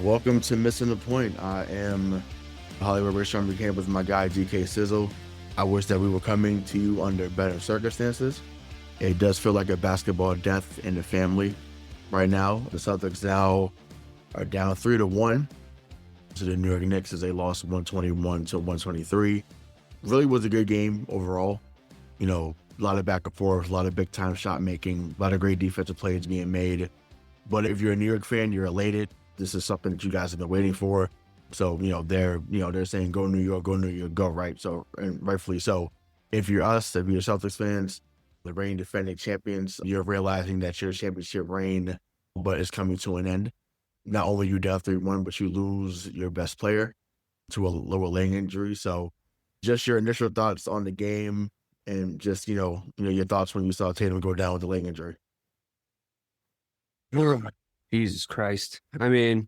Welcome to Missing the Point. I am Hollywood Rayshawn Buchanan with my guy DK Sizzle. I wish that we were coming to you under better circumstances. It does feel like a basketball death in the family right now. The Celtics now are down 3-1 to the New York Knicks as they lost 121 to 123. Really was a good game overall. A lot of back and forth, a lot of big time shot making, a lot of great defensive plays being made. But if you're a New York fan, you're elated. This is something that you guys have been waiting for. So, they're saying go New York, go, right? So, and rightfully so. If you're Celtics fans, the reigning defending champions, you're realizing that your championship reign, but it's coming to an end. Not only you down 3-1, but you lose your best player to a lower leg injury. So just your initial thoughts on the game and just, your thoughts when you saw Tatum go down with the leg injury. Jesus Christ. I mean,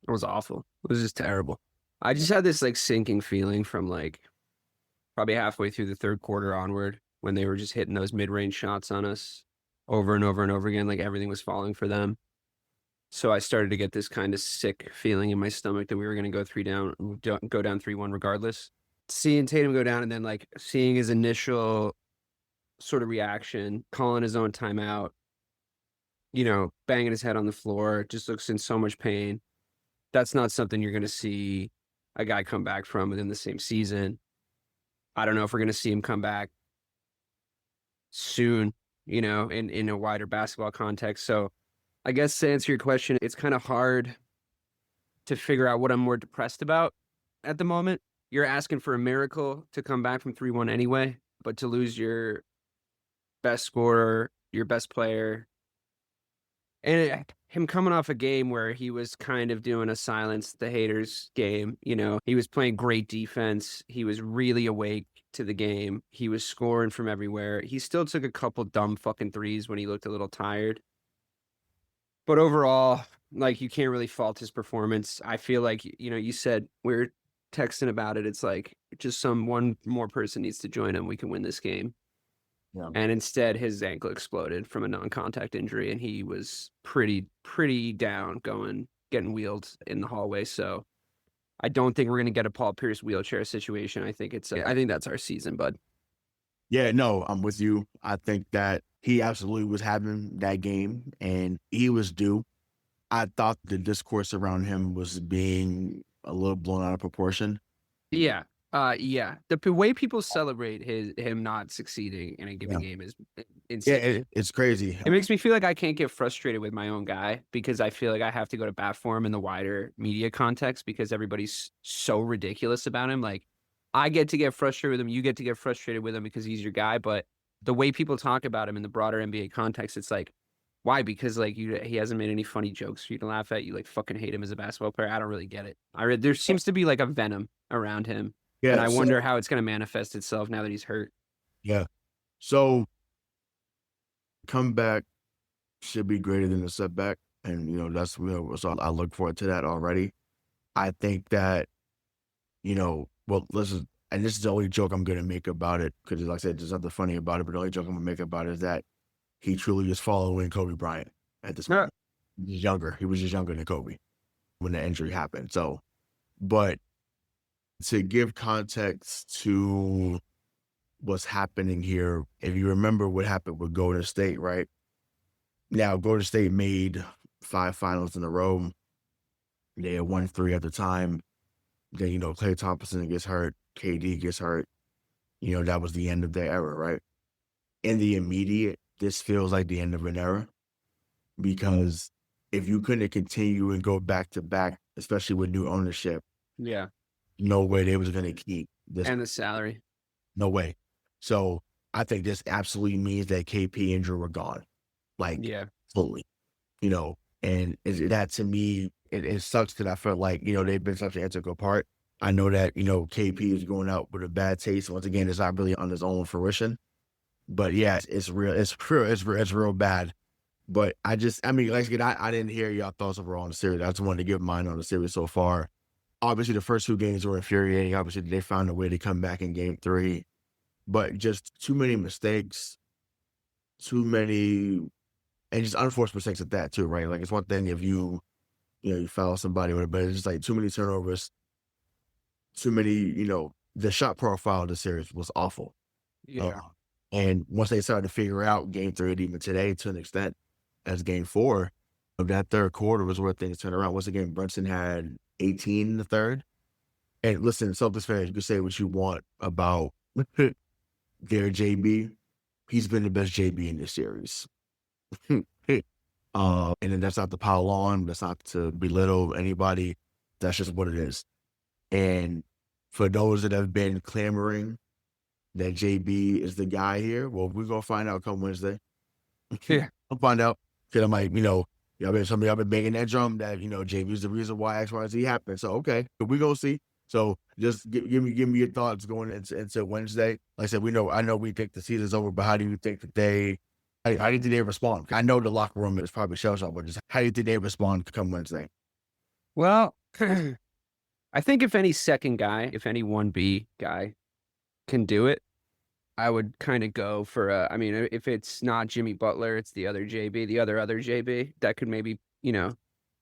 it was awful. It was just terrible. I just had this sinking feeling from probably halfway through the third quarter onward when they were just hitting those mid-range shots on us over and over and over again, like everything was falling for them. So I started to get this kind of sick feeling in my stomach that we were going to go go down 3-1 regardless. Seeing Tatum go down and then seeing his initial sort of reaction, calling his own timeout, banging his head on the floor, just looks in so much pain. That's not something you're going to see a guy come back from within the same season. I don't know if we're going to see him come back soon, in a wider basketball context. So I guess to answer your question, it's kind of hard to figure out what I'm more depressed about at the moment. You're asking for a miracle to come back from 3-1 anyway, but to lose your best scorer, your best player, and him coming off a game where he was kind of doing a silence the haters game, he was playing great defense. He was really awake to the game. He was scoring from everywhere. He still took a couple dumb fucking threes when he looked a little tired. But overall, you can't really fault his performance. I feel like, you said we were texting about it. It's just one more person needs to join him. We can win this game. Yeah. And instead, his ankle exploded from a non-contact injury, and he was pretty down, getting wheeled in the hallway. So I don't think we're going to get a Paul Pierce wheelchair situation. I think I think that's our season, bud. Yeah, no, I'm with you. I think that he absolutely was having that game, and he was due. I thought the discourse around him was being a little blown out of proportion. Yeah. Yeah. The way people celebrate him not succeeding in a given game is insane. Yeah, it's crazy. It makes me feel like I can't get frustrated with my own guy because I feel like I have to go to bat for him in the wider media context because everybody's so ridiculous about him. I get to get frustrated with him. You get to get frustrated with him because he's your guy. But the way people talk about him in the broader NBA context, it's why? Because he hasn't made any funny jokes for you to laugh at. You fucking hate him as a basketball player. I don't really get it. There seems to be a venom around him. Yeah, and I wonder how it's going to manifest itself now that he's hurt. Yeah. So comeback should be greater than the setback. And, that's, so I look forward to that already. I think that, this is the only joke I'm going to make about it because, like I said, there's nothing funny about it, but the only joke I'm going to make about it is that he truly is following Kobe Bryant at this point. He's younger. He was just younger than Kobe when the injury happened. So, but to give context to what's happening here, if you remember what happened with Golden State, right? Now, Golden State made 5 finals in a row. They had won 3 at the time. Then, Klay Thompson gets hurt. KD gets hurt. That was the end of their era, right? In the immediate, this feels like the end of an era because if you couldn't continue and go back to back, especially with new ownership, yeah, no way they was going to keep this. And the salary. No way. So I think this absolutely means that KP and Drew are gone. Fully. And that to me, it sucks because I felt like, they've been such an integral part. I know that, KP is going out with a bad taste. Once again, it's not really on his own fruition. But yeah, it's real. It's real bad. But I didn't hear y'all thoughts overall on the series. I just wanted to give mine on the series so far. Obviously, the first 2 games were infuriating. Obviously, they found a way to come back in game 3. But just too many mistakes, and just unforced mistakes at that too, right? It's one thing if you you foul somebody, but it's just like too many turnovers, too many, the shot profile of the series was awful. Yeah. And once they started to figure out game 3 and even today to an extent as game 4 of that third quarter was where things turned around. Once again, Brunson had 18 in the third. And listen, Celtics fans, you can say what you want about their JB. He's been the best JB in this series. And then that's not to pile on. That's not to belittle anybody. That's just what it is. And for those that have been clamoring that JB is the guy here, well, we're going to find out come Wednesday. Yeah. I'll find out. Because I might, some of y'all been banging that drum that, JB is the reason why X, Y, Z happened. So, okay, we're going to see. So just give me your thoughts going into Wednesday. Like I said, I know we think the season's over, but how do you think that how do you think they respond? I know the locker room is probably shell-shocked, but just how do you think they respond come Wednesday? Well, I think if any second guy, if any 1B guy can do it, I would kind of go for if it's not Jimmy Butler, it's the other JB, the other JB that could maybe,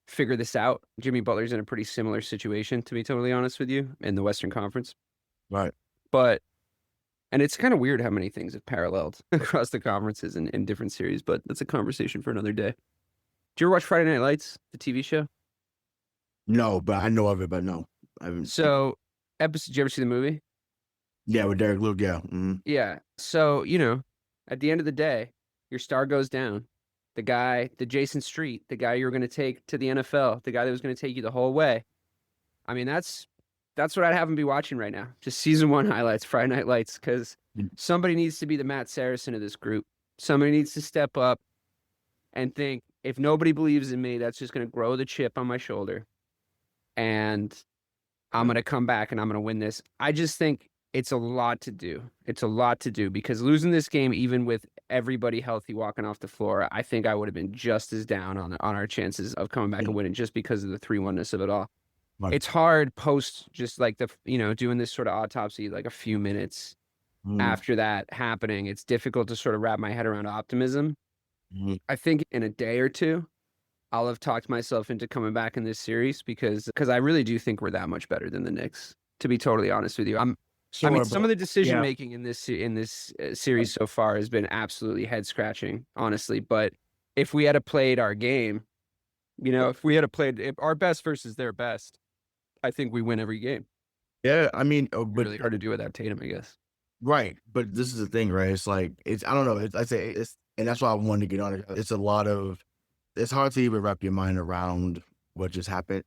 figure this out. Jimmy Butler's in a pretty similar situation, to be totally honest with you, in the Western Conference. Right. And it's kind of weird how many things have paralleled across the conferences in different series, but that's a conversation for another day. Did you ever watch Friday Night Lights, the TV show? No, but I know of it, but no. I haven't. So, did you ever see the movie? Yeah, with Derek Luke, yeah. Mm-hmm. Yeah. So, at the end of the day, your star goes down. The guy, the Jason Street, the guy you were going to take to the NFL, the guy that was going to take you the whole way. I mean, that's what I'd have him be watching right now. Just season 1 highlights, Friday Night Lights, because somebody needs to be the Matt Saracen of this group. Somebody needs to step up and think, if nobody believes in me, that's just going to grow the chip on my shoulder. And I'm going to come back and I'm going to win this. I just think it's a lot to do. It's a lot to do because losing this game, even with everybody healthy walking off the floor, I think I would have been just as down on our chances of coming back and winning just because of the 3-1-ness of it all. Right. It's hard post just like doing this sort of autopsy, like a few minutes after that happening. It's difficult to sort of wrap my head around optimism. I think in a day or two, I'll have talked myself into coming back in this series because I really do think we're that much better than the Knicks, to be totally honest with you. Some of the decision making in this series so far has been absolutely head scratching, honestly. But if we had played our game, if we had played our best versus their best, I think we win every game. Yeah, I mean, but really hard to do without Tatum, I guess. Right, but this is the thing, right? It's like I don't know. And that's why I wanted to get on it. It's hard to even wrap your mind around what just happened.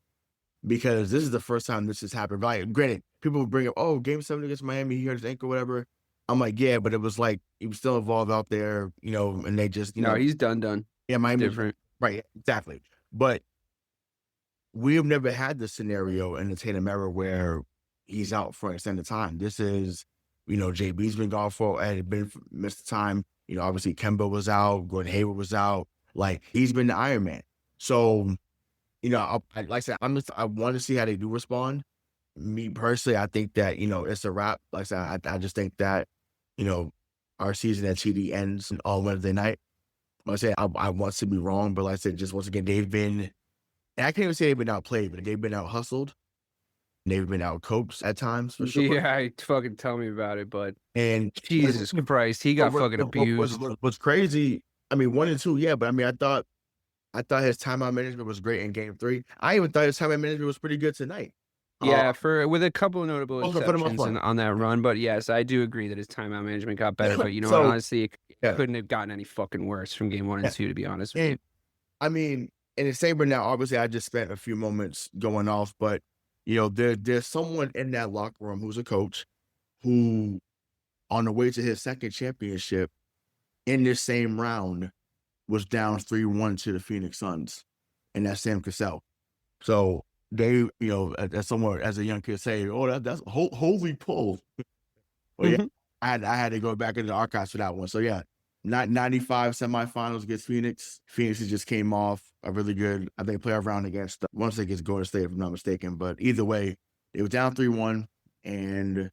Because this is the first time this has happened. Right? Granted, people bring up, Game 7 against Miami, he hurt his ankle, whatever. I'm like, yeah, but it was like he was still involved out there, and they just, No, he's done. Yeah, Miami, different. Right, exactly. But we have never had this scenario in the Tatum era where he's out for an extended time. This is, JB's been gone missed time. Obviously Kemba was out, Gordon Hayward was out. Like he's been the Iron Man. So. Like I said, I want to see how they do respond. Me personally, I think that, it's a wrap. Like I said, I just think that, our season at TD ends on Wednesday night. Like I said, I want to be wrong, but like I said, just once again, they've been, and I can't even say they've been outplayed, but they've been out hustled. They've been out coached at times for sure. Yeah, fucking tell me about it, bud. And Jesus Christ, he got fucking abused. What's crazy, 1 and 2, yeah, but I thought his timeout management was great in game 3. I even thought his timeout management was pretty good tonight. Yeah, with a couple of notable exceptions on that run. But yes, I do agree that his timeout management got better. But honestly, it couldn't have gotten any fucking worse from game 1 and 2, to be honest with you. I mean, and it's Saber now, obviously I just spent a few moments going off, but there's someone in that locker room who's a coach who, on the way to his second championship in this same round, was down 3-1 to the Phoenix Suns, and that's Sam Cassell. So they, as someone, as a young kid, say, that's holy pull. Well, yeah, I had to go back into the archives for that one. So yeah, 95 semifinals against Phoenix. Phoenix just came off a really good, I think, playoff round against once they get Golden State, if I'm not mistaken. But either way, they were down 3-1, and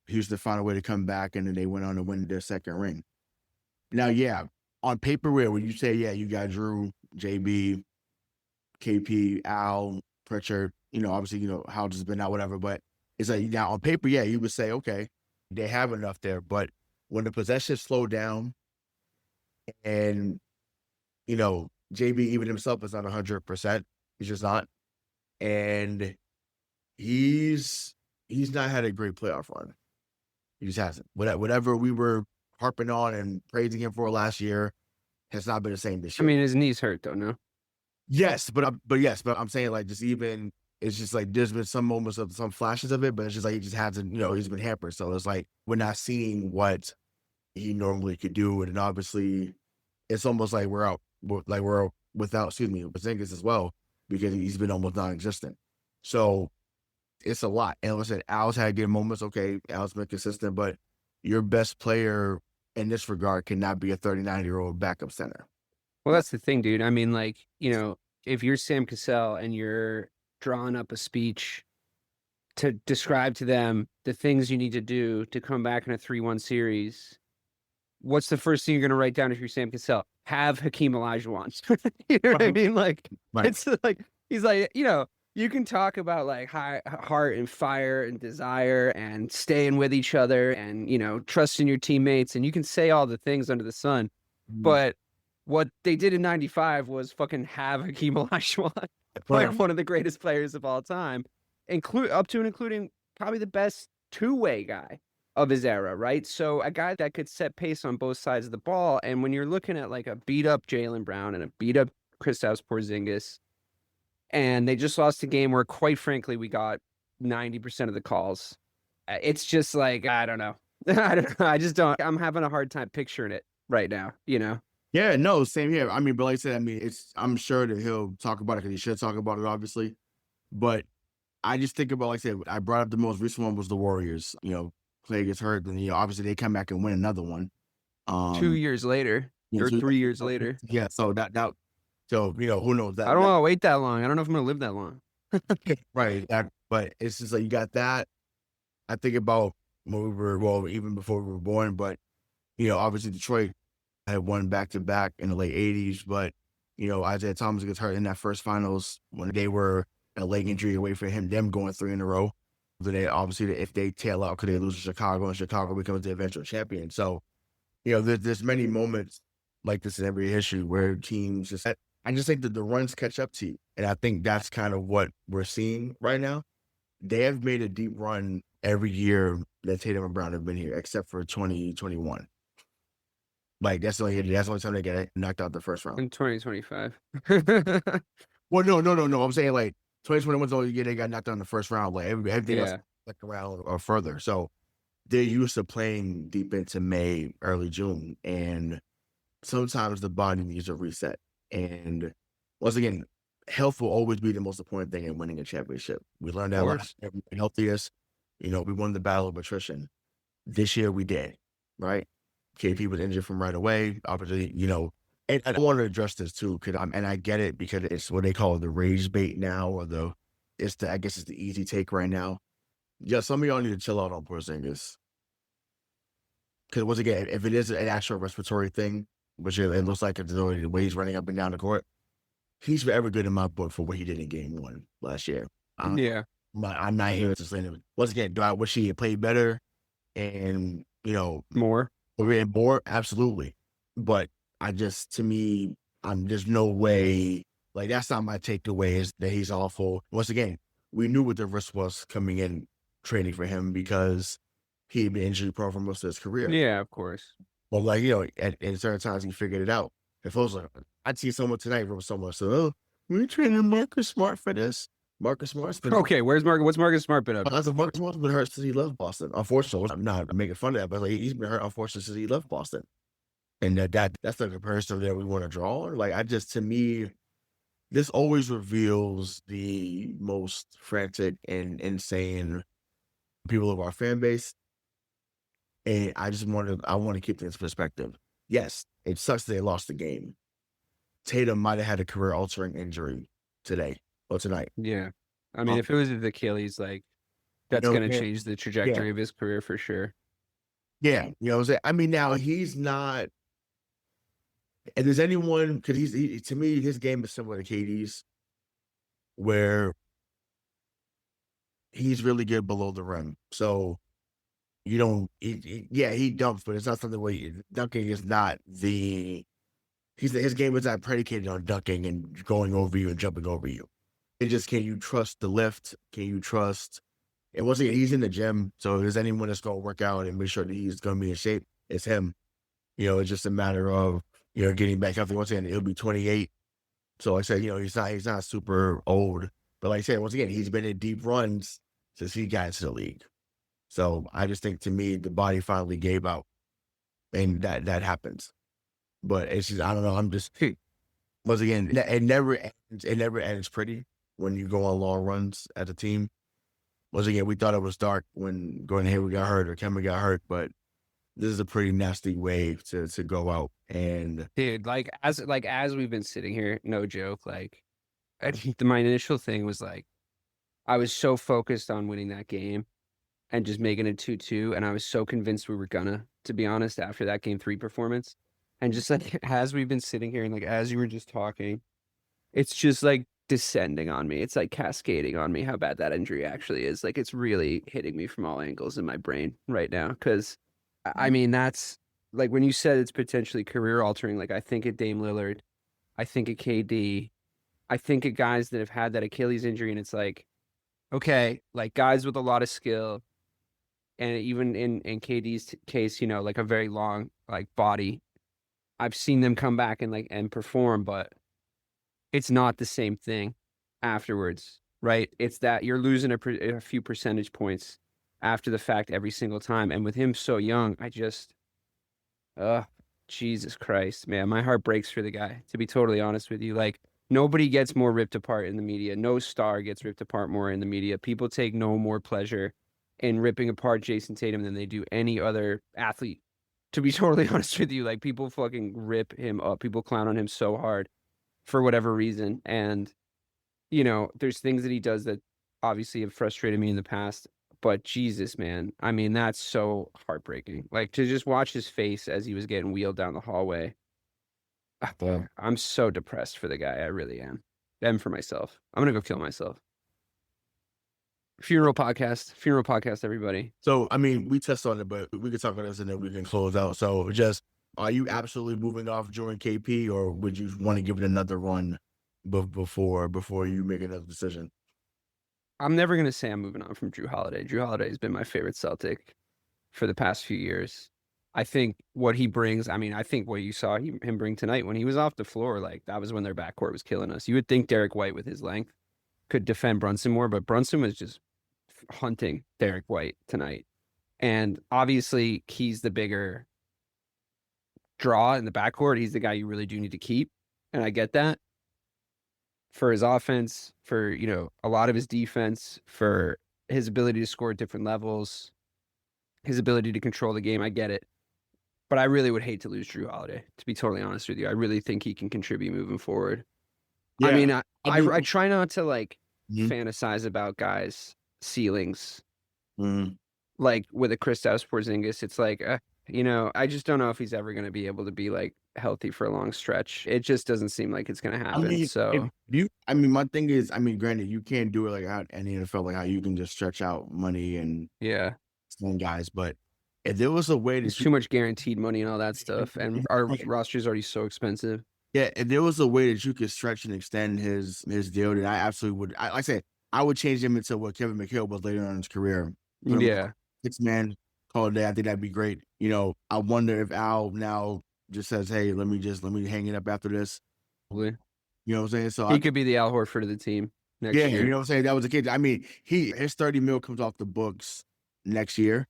Houston found a way to come back, and then they went on to win their second ring. Now, yeah. On paper, when you say, yeah, you got Drew, JB, KP, Al, Pritchard, obviously, how has been out, whatever. But it's like now on paper, yeah, you would say, okay, they have enough there. But when the possession slowed down and, JB even himself is not 100%, he's just not. And he's not had a great playoff run. He just hasn't. Whatever we were harping on and praising him for last year has not been the same this I year. mean, his knee's hurt though, no? Yes, but I'm saying like just even it's just like there's been some moments of some flashes of it, but it's just like he just hasn't, he's been hampered. So it's like we're not seeing what he normally could do, and obviously it's almost like we're without, Porzingis as well because he's been almost non-existent. So it's a lot. And like I said, Al's had good moments. Okay, Al's been consistent, but your best player in this regard cannot be a 39-year-old backup center. Well, that's the thing, dude. I mean, like, if you're Sam Cassell and you're drawing up a speech to describe to them the things you need to do to come back in a 3-1 series, what's the first thing you're going to write down if you're Sam Cassell? Have Hakeem Olajuwon. You know what I mean? Like, Right. It's like, he's like, you can talk about like heart and fire and desire and staying with each other and, trusting your teammates. And you can say all the things under the sun. But what they did in 95 was fucking have Hakeem Olajuwon, like one of the greatest players of all time, up to and including probably the best two-way guy of his era, right? So a guy that could set pace on both sides of the ball. And when you're looking at like a beat-up Jaylen Brown and a beat-up Kristaps Porzingis, and they just lost a game where, quite frankly, we got 90% of the calls. It's just like, I don't know. I don't know. I just don't. I'm having a hard time picturing it right now, Yeah, no, same here. I mean, but like I said, I'm sure that he'll talk about it because he should talk about it, obviously. But I just think about, like I said, I brought up the most recent one was the Warriors. Clay gets hurt, and obviously they come back and win another one. 2 years later, or 3 years later. Yeah, so who knows that? I don't want to wait that long. I don't know if I'm gonna live that long. Right. But it's just like you got that. I think about when even before we were born, but obviously Detroit had won back-to-back in the late 80s, but Isaiah Thomas gets hurt in that first finals when they were a leg injury away from them going 3 in a row. So they obviously, if they tail out, could they lose to Chicago, and Chicago becomes the eventual champion. So, there's many moments like this in every history where teams I just think that the runs catch up to you. And I think that's kind of what we're seeing right now. They have made a deep run every year that Tatum and Brown have been here, except for 2021. Like, that's the only time they get knocked out the first round. In 2025. Well, no. I'm saying, like, 2021's the only year they got knocked out in the first round. Like, everything else, like, around or further. So, they're used to playing deep into May, early June. And sometimes the body needs a reset. And once again, health will always be the most important thing in winning a championship. We learned that last year. We healthiest. We won the battle of attrition. This year we did, right? KP was injured from right away. Obviously, and I want to address this too, and I get it because it's what they call the rage bait now, or I guess it's the easy take right now. Yeah, some of y'all need to chill out on Porzingis. Because once again, if it is an actual respiratory thing, which it looks like it's the way he's running up and down the court, he's forever good in my book for what he did in game 1 last year. I'm not here to say it. Once again, do I wish he had played better and, more? More, absolutely. But to me, there's no way, like, that's not my takeaway, is that he's awful. Once again, we knew what the risk was coming in training for him because he had been injury prone for most of his career. Yeah, of course. Well, like, at certain times he figured it out. If I was like, I'd see someone tonight from someone, so, we're training Marcus Smart for this. Marcus Smart's been okay. What's Marcus Smart been up? Marcus Smart's been hurt since he left Boston. Unfortunately, I'm not making fun of that, but like, he's been hurt unfortunately since he left Boston. And that's the comparison that we want to draw. Like, to me, this always reveals the most frantic and insane people of our fan base. And I want to keep things in perspective. Yes, it sucks that they lost the game. Tatum might have had a career-altering injury today or tonight. Yeah. I mean, if it was with Achilles, like, that's going to change the trajectory of his career for sure. Yeah. I mean, now he's not, and there's anyone, because to me, his game is similar to KD's. where he's really good below the rim. So you don't, yeah, he dunks, but it's not something where dunking is not his game is not predicated on dunking and going over you and jumping over you. It just, can you trust the lift? Can you trust, and once again, he's in the gym. So if there's anyone that's going to work out and make sure that he's going to be in shape, it's him. It's just a matter of, getting back healthy. Once again, he'll be 28. So like I said, he's not super old, but like I said, once again, he's been in deep runs since he got into the league. So I just think, to me, the body finally gave out, and that happens. But it's just, I don't know. I'm just, once again, it never ends. It never ends pretty when you go on long runs as a team. Once again, we thought it was dark when Gordon Hayward got hurt or Kemba got hurt, but this is a pretty nasty wave to go out. And dude, as we've been sitting here, no joke, like my initial thing was like, I was so focused on winning that game and just making it 2-2, and I was so convinced we were gonna, to be honest, after that game 3 performance. And just like as we've been sitting here and like as you were just talking, it's just like descending on me. It's like cascading on me how bad that injury actually is. Like, it's really hitting me from all angles in my brain right now. Because I mean, that's like when you said it's potentially career altering. Like, I think of Dame Lillard, I think of KD, I think of guys that have had that Achilles injury, and it's like, okay, like guys with a lot of skill, and even in KD's case, like a very long like body. I've seen them come back and perform, but it's not the same thing afterwards, right? It's that you're losing a few percentage points after the fact every single time. And with him so young, Jesus Christ, man, my heart breaks for the guy, to be totally honest with you. Like, nobody gets more ripped apart in the media. No star gets ripped apart more in the media. People take no more pleasure in ripping apart Jayson Tatum than they do any other athlete. To be totally honest with you, like, people fucking rip him up. People clown on him so hard for whatever reason. And, there's things that he does that obviously have frustrated me in the past. But Jesus, man, I mean, that's so heartbreaking. Like, to just watch his face as he was getting wheeled down the hallway. I'm so depressed for the guy. I really am. And for myself. I'm going to go kill myself. Funeral podcast, everybody. so, I mean, we touched on it, but we could talk about this and then we can close out. So just, are you absolutely moving off during KP, or would you want to give it another run before you make another decision? I'm never going to say I'm moving on from Jrue Holiday. Jrue Holiday has been my favorite Celtic for the past few years. I think what he brings, I mean, I think what you saw him bring tonight when he was off the floor, like, that was when their backcourt was killing us. You would think Derek White with his length could defend Brunson more, but Brunson was just hunting Derek White tonight. And obviously he's the bigger draw in the backcourt. He's the guy you really do need to keep. And I get that. For his offense, for, a lot of his defense, for his ability to score at different levels, his ability to control the game, I get it. But I really would hate to lose Jrue Holiday, to be totally honest with you. I really think he can contribute moving forward. Yeah, I mean, I try not to fantasize about guys' ceilings. Like with a Kristaps Porzingis, it's like, I just don't know if he's ever going to be able to be like healthy for a long stretch. It just doesn't seem like it's going to happen. My thing is, granted, you can't do it like out in the NFL, like how you can just stretch out money and send guys, but if there was a way there's too much guaranteed money and all that stuff, and our roster is already so expensive. Yeah, if there was a way that you could stretch and extend his deal, then I absolutely would. Like I said, I would change him into what Kevin McHale was later on in his career. Yeah. 6-man call a day. I think that'd be great. I wonder if Al now just says, hey, let me hang it up after this. Probably. You know what I'm saying? So he could be the Al Horford of the team next year. You know what I'm saying? That was the kid. I mean, his $30 million comes off the books next year.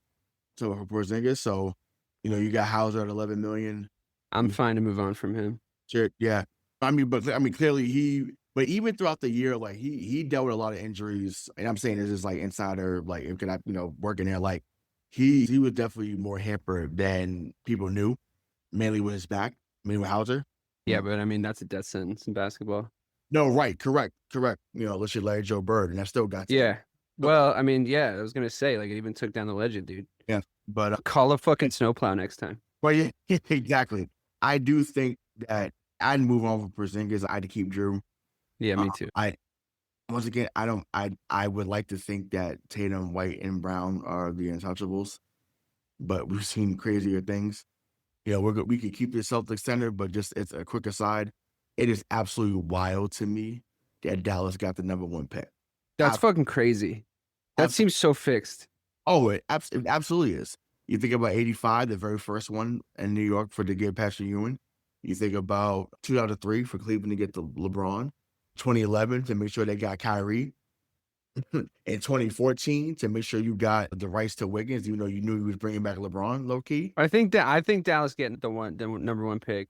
So for Porzingis, so you got Hauser at $11 million. I'm fine to move on from him. Sure, yeah. Clearly but even throughout the year, like he dealt with a lot of injuries, and I'm saying this is like insider, like working there, like he was definitely more hampered than people knew, mainly with his back, mainly with Hauser. Yeah, but I mean, that's a death sentence in basketball. No, right, correct. Unless you Larry Joe Bird, and I still got you. Yeah. Well, I mean, yeah, I was gonna say, like, it even took down the legend, dude. Yeah, but call a fucking snowplow next time. Well, yeah, exactly. I do think that I'd move on from Porzingis. I'd keep Jrue. Yeah, me too. once again, I would like to think that Tatum, White, and Brown are the untouchables, but we've seen crazier things. We could keep the Celtics center, but just it's a quick aside. It is absolutely wild to me that Dallas got the #1 pick. That's fucking crazy. That Absolutely. seems so fixed. Oh, it absolutely is. You think about '85, the very first one in New York to get Patrick Ewing. You think about 2003 for Cleveland to get the LeBron. 2011 to make sure they got Kyrie. In 2014 to make sure you got the rights to Wiggins, even though you knew he was bringing back LeBron, low key. I think Dallas getting the #1 pick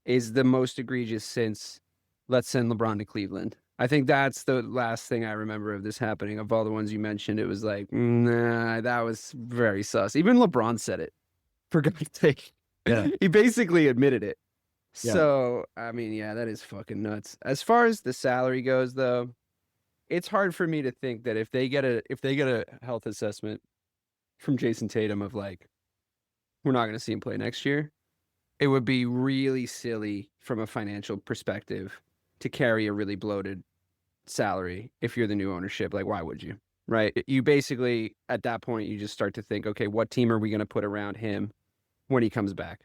is the most egregious since let's send LeBron to Cleveland. I think that's the last thing I remember of this happening. Of all the ones you mentioned, it was like, nah, that was very sus. Even LeBron said it, for God's sake. Yeah. He basically admitted it. Yeah. So, I mean, yeah, that is fucking nuts. As far as the salary goes, though, it's hard for me to think that if they get a health assessment from Jayson Tatum of like, we're not going to see him play next year, it would be really silly from a financial perspective to carry a really bloated salary if you're the new ownership. Like, why would you? Right? You basically, at that point, you just start to think, okay, what team are we going to put around him when he comes back?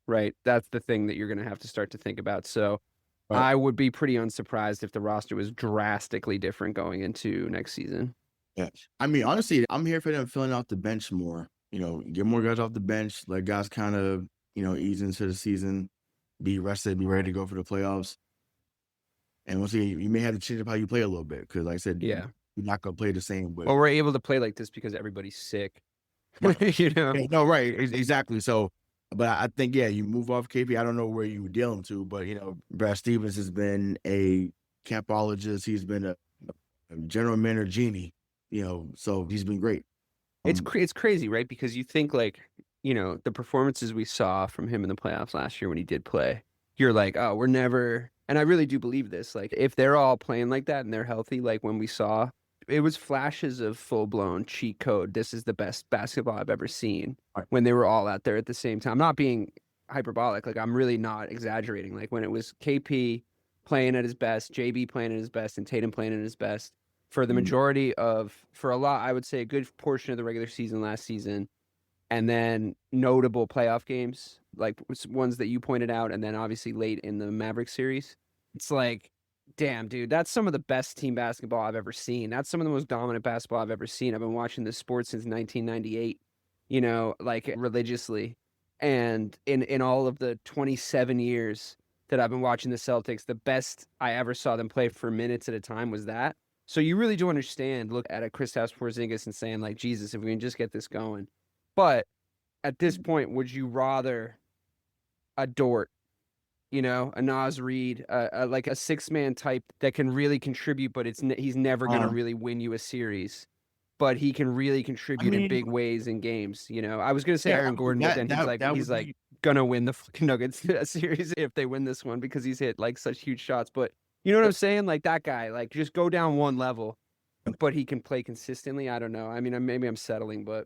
Right? That's the thing that you're going to have to start to think about. So Right. I would be pretty unsurprised if the roster was drastically different going into next season. Yeah. I mean, honestly, I'm here for them filling out the bench more. Get more guys off the bench, let guys kind of, ease into the season, be rested, be ready to go for the playoffs. And once again, you may have to change up how you play a little bit because, like I said, Yeah. you're not going to play the same. Well, we're able to play like this because everybody's sick. Right. You know? No, right. Exactly. So, but I think, yeah, you move off KP. I don't know where you were dealing to, but, Brad Stevens has been a campologist. He's been a general manager genie, so he's been great. It's crazy, right? Because you think like, the performances we saw from him in the playoffs last year when he did play, you're like, oh, we're never, and I really do believe this. Like, if they're all playing like that and they're healthy, like when we saw, it was flashes of full-blown cheat code. This is the best basketball I've ever seen when they were all out there at the same time. I'm not being hyperbolic. Like, I'm really not exaggerating. Like, when it was KP playing at his best, JB playing at his best, and Tatum playing at his best for the majority for a lot, I would say a good portion of the regular season last season, and then notable playoff games, like ones that you pointed out, and then obviously late in the Mavericks series. It's like, damn, dude, that's some of the best team basketball I've ever seen. That's some of the most dominant basketball I've ever seen. I've been watching this sport since 1998, like religiously. And in all of the 27 years that I've been watching the Celtics, the best I ever saw them play for minutes at a time was that. So you really do understand, look at a Kristaps Porzingis and saying like, Jesus, if we can just get this going. But at this point, would you rather a Dort, a Nas Reed, like a 6-man type that can really contribute, but he's never going to really win you a series, but he can really contribute in big ways in games. I was going to say Aaron Gordon, but then he's like going to win the fucking Nuggets series if they win this one because he's hit like such huge shots. But you know what I'm saying? Like that guy, like just go down one level, but he can play consistently. I don't know. I mean, maybe I'm settling, but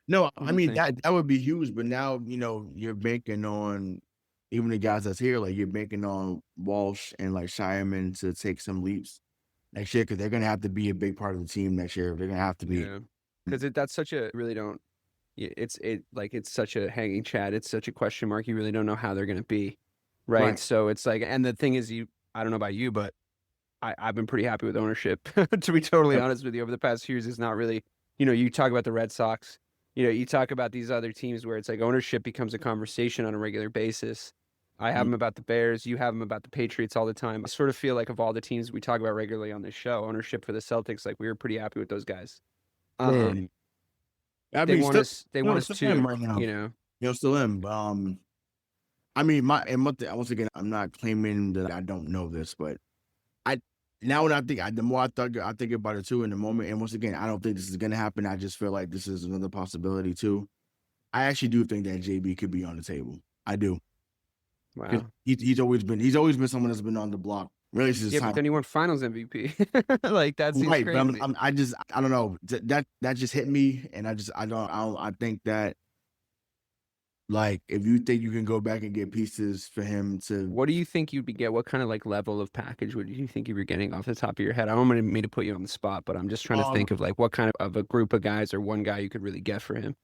no, I mean that would be huge. But now you're banking on even the guys that's here. Like you're banking on Walsh and like Shireman to take some leaps next year because they're gonna have to be a big part of the team next year. They're gonna have to be because that's such a really don't. It's such a hanging chat. It's such a question mark. You really don't know how they're gonna be, right? So it's like, and the thing is, I don't know about you, but I've been pretty happy with ownership. To be totally honest with you, over the past few years, it's not really, you talk about the Red Sox, you talk about these other teams where it's like ownership becomes a conversation on a regular basis. I have them about the Bears. You have them about the Patriots all the time. I sort of feel like of all the teams we talk about regularly on this show, ownership for the Celtics, like we were pretty happy with those guys. They want us to, right now. Still in. I mean, once again, I'm not claiming that I don't know this, but now when I think, the more I think about it too in the moment, and once again, I don't think this is gonna happen. I just feel like this is another possibility too. I actually do think that JB could be on the table. I do. Wow. He's always been someone that's been on the block. Really, since but then he won Finals MVP. Like that seems right, crazy. But I don't know. That just hit me, and I think that Like, if you think you can go back and get pieces for him to, What do you think you'd be get? What kind of like level of package would you think you were getting off the top of your head? I don't want me to put you on the spot, but I'm just trying to um, think of like what kind of a group of guys or one guy you could really get for him.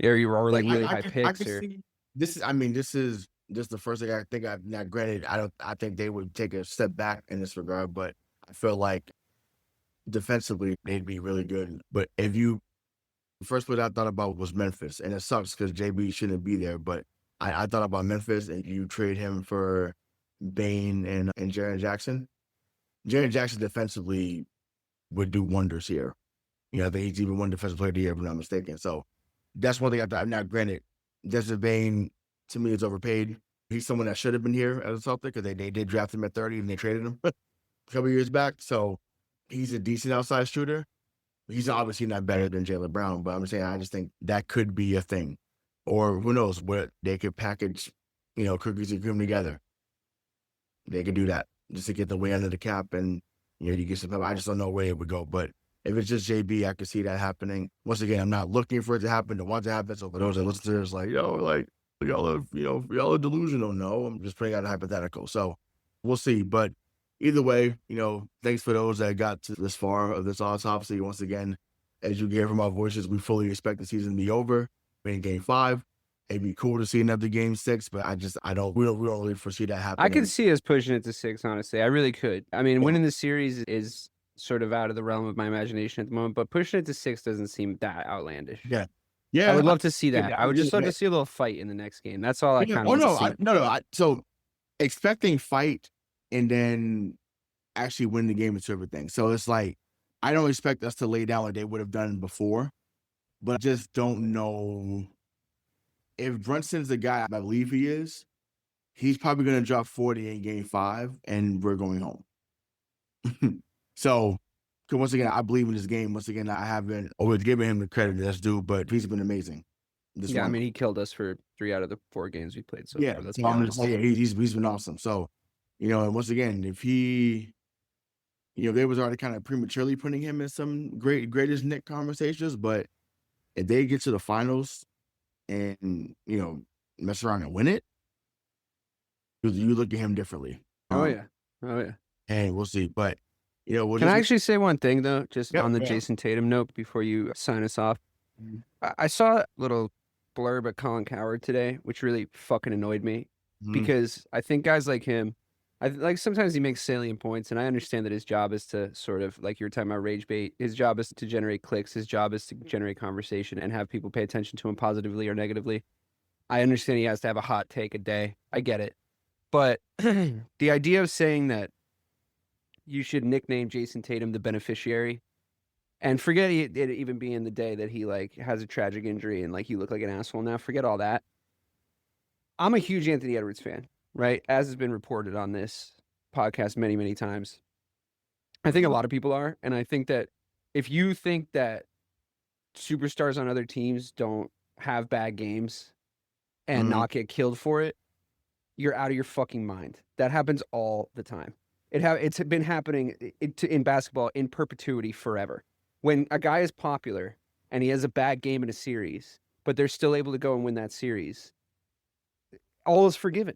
Or like like really high I picks could or see this is. I mean, this is just the first thing I think I've not. Granted, I don't. I think they would take a step back in this regard, but I feel like defensively they'd be really good. But if you the first player I thought about was Memphis, and it sucks because JB shouldn't be there. But I thought about Memphis, and you trade him for Bane and Jaren Jackson. Jaren Jackson defensively would do wonders here. You know, I think he's even won Defensive Player of the Year, if I'm not mistaken. So that's one thing I thought. Now, granted, Desmond Bane to me is overpaid. He's someone that should have been here as a Celtic because they did draft him at 30 and they traded him a couple years back. So he's a decent outside shooter. He's obviously not better than Jaylen Brown, but I'm saying I just think that could be a thing. Or who knows what they could package, cookies and cream together. They could do that just to get the way under the cap and you get some. I just don't know where it would go. But if it's just JB, I could see that happening. Once again, I'm not looking for it to happen, to want to happen. So for those that listen to this, like, y'all are, y'all are delusional. No, I'm just putting out a hypothetical. So we'll see. But either way, thanks for those that got to this far of this autopsy. Once again, as you hear from our voices, we fully expect the season to be over. We're in game 5. It'd be cool to see another game 6, but we don't really foresee that happening. I could see us pushing it to 6, honestly. I really could. I mean, winning the series is sort of out of the realm of my imagination at the moment, but pushing it to 6 doesn't seem that outlandish. Yeah. Yeah. I would love to see that. I would just love to yeah. see a little fight in the next game. That's all I Yeah. kind Oh, of no. want to see. No. So expecting fight and then actually win the game is everything. So it's like, I don't expect us to lay down like they would have done before, but I just don't know if Brunson's the guy I believe he is. He's probably going to drop 40 in game 5 and we're going home. So, because once again, I believe in this game. Once again, I haven't always given him the credit that's due, but he's been amazing. I mean, he killed us for 3 out of the 4 games we played so far. Let's be honest. Yeah, he's been awesome. So, and once again, if he, they was already kind of prematurely putting him in some greatest Knick conversations, but if they get to the finals and, mess around and win it, you look at him differently. Oh, yeah. And we'll see. But, can I actually say one thing, though, just on the yeah. Jayson Tatum note before you sign us off? Mhm. I saw a little blurb at Colin Cowherd today, which really fucking annoyed me because I think guys like him, sometimes he makes salient points, and I understand that his job is to sort of, like you were talking about rage bait, his job is to generate clicks, his job is to generate conversation and have people pay attention to him positively or negatively. I understand he has to have a hot take a day. I get it. But the idea of saying that you should nickname Jayson Tatum the beneficiary, and forget it even being the day that he has a tragic injury and you look like an asshole now. Forget all that. I'm a huge Anthony Edwards fan, right? As has been reported on this podcast many, many times. I think a lot of people are, and I think that if you think that superstars on other teams don't have bad games and not get killed for it, you're out of your fucking mind. That happens all the time. It's been happening in basketball in perpetuity forever. When a guy is popular and he has a bad game in a series, but they're still able to go and win that series, all is forgiven.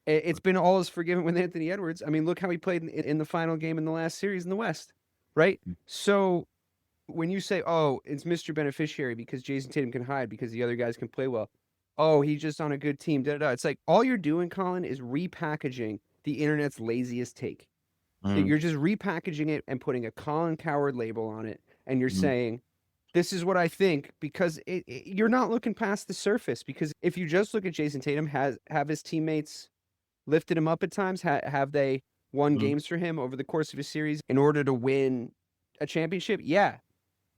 It's been all is forgiven with Anthony Edwards. I mean, look how he played in the final game in the last series in the West, right? So when you say, oh, it's Mr. Beneficiary because Jayson Tatum can hide because the other guys can play well. Oh, he's just on a good team. Da-da-da. It's like all you're doing, Colin, is repackaging the internet's laziest take. You're just repackaging it and putting a Colin Cowherd label on it. And you're saying, this is what I think, because you're not looking past the surface. Because if you just look at Jayson Tatum, have his teammates lifted him up at times? Have they won games for him over the course of a series in order to win a championship? Yeah.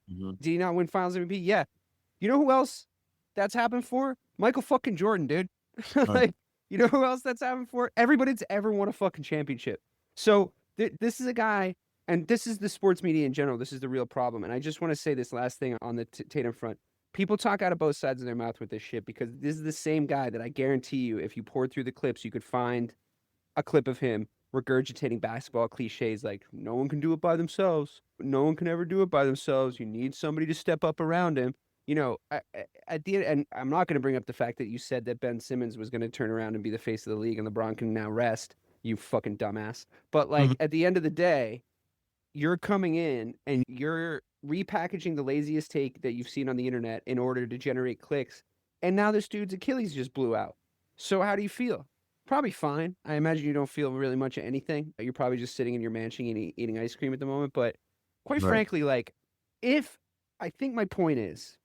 Did he not win Finals MVP? Yeah. You know who else that's happened for? Michael fucking Jordan, dude. You know who else that's happened for? Everybody that's ever won a fucking championship. So this is a guy, and this is the sports media in general. This is the real problem. And I just want to say this last thing on the Tatum front. People talk out of both sides of their mouth with this shit because this is the same guy that I guarantee you, if you poured through the clips, you could find a clip of him regurgitating basketball cliches like, no one can do it by themselves. No one can ever do it by themselves. You need somebody to step up around him. you know, at the end, and I'm not going to bring up the fact that you said that Ben Simmons was going to turn around and be the face of the league and LeBron can now rest, you fucking dumbass. But like Mhm. at the end of the day, you're coming in and you're repackaging the laziest take that you've seen on the internet in order to generate clicks. And now this dude's Achilles just blew out. So how do you feel? Probably fine. I imagine you don't feel really much of anything. You're probably just sitting in your mansion eating ice cream at the moment. But quite Right. frankly, like, if I think my point is,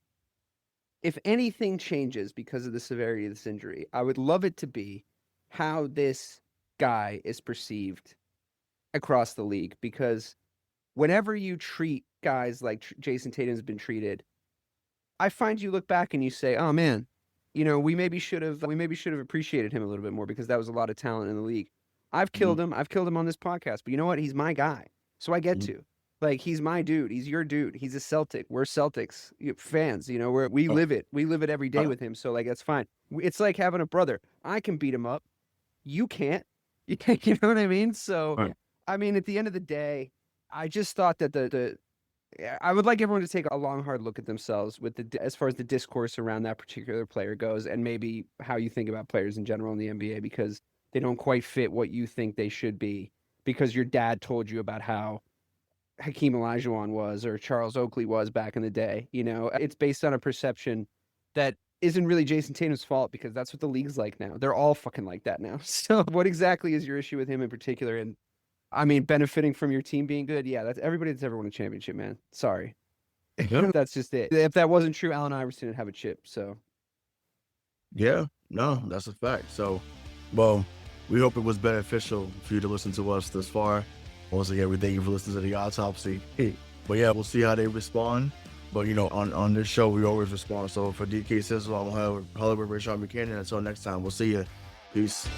if anything changes because of the severity of this injury, I would love it to be how this guy is perceived across the league. Because whenever you treat guys like Jayson Tatum's been treated, I find you look back and you say, "Oh man, you know, we maybe should have appreciated him a little bit more because that was a lot of talent in the league." I've Mhm. killed him. I've killed him on this podcast, but you know what? He's my guy, so I get Mhm. to. Like, he's my dude. He's your dude. He's a Celtic. We're Celtics fans. You know, we Right. live it. We live it every day Right. with him. So like, that's fine. It's like having a brother. I can beat him up. You can't. You can't. You know what I mean? So, Right. I mean, at the end of the day, I just thought that the yeah, I would like everyone to take a long, hard look at themselves with as far as the discourse around that particular player goes, and maybe how you think about players in general in the NBA, because they don't quite fit what you think they should be, because your dad told you about how Hakeem Olajuwon was or Charles Oakley was back in the day. You know, it's based on a perception that isn't really Jayson Tatum's fault, because that's what the league's like now. They're all fucking like that now. So, what exactly is your issue with him in particular? And I mean, benefiting from your team being good. Yeah, that's everybody that's ever won a championship, man. Sorry. Yeah. That's just it. If that wasn't true, Allen Iverson would have a chip. So, Yeah. No, that's a fact. So, well, we hope it was beneficial for you to listen to us this far. Once again, we thank you for listening to the autopsy. But yeah, we'll see how they respond. But you know, on this show, we always respond. So for DK Sizzle, I'm Hollywood Rayshawn Buchanan. Until next time, we'll see you. Peace.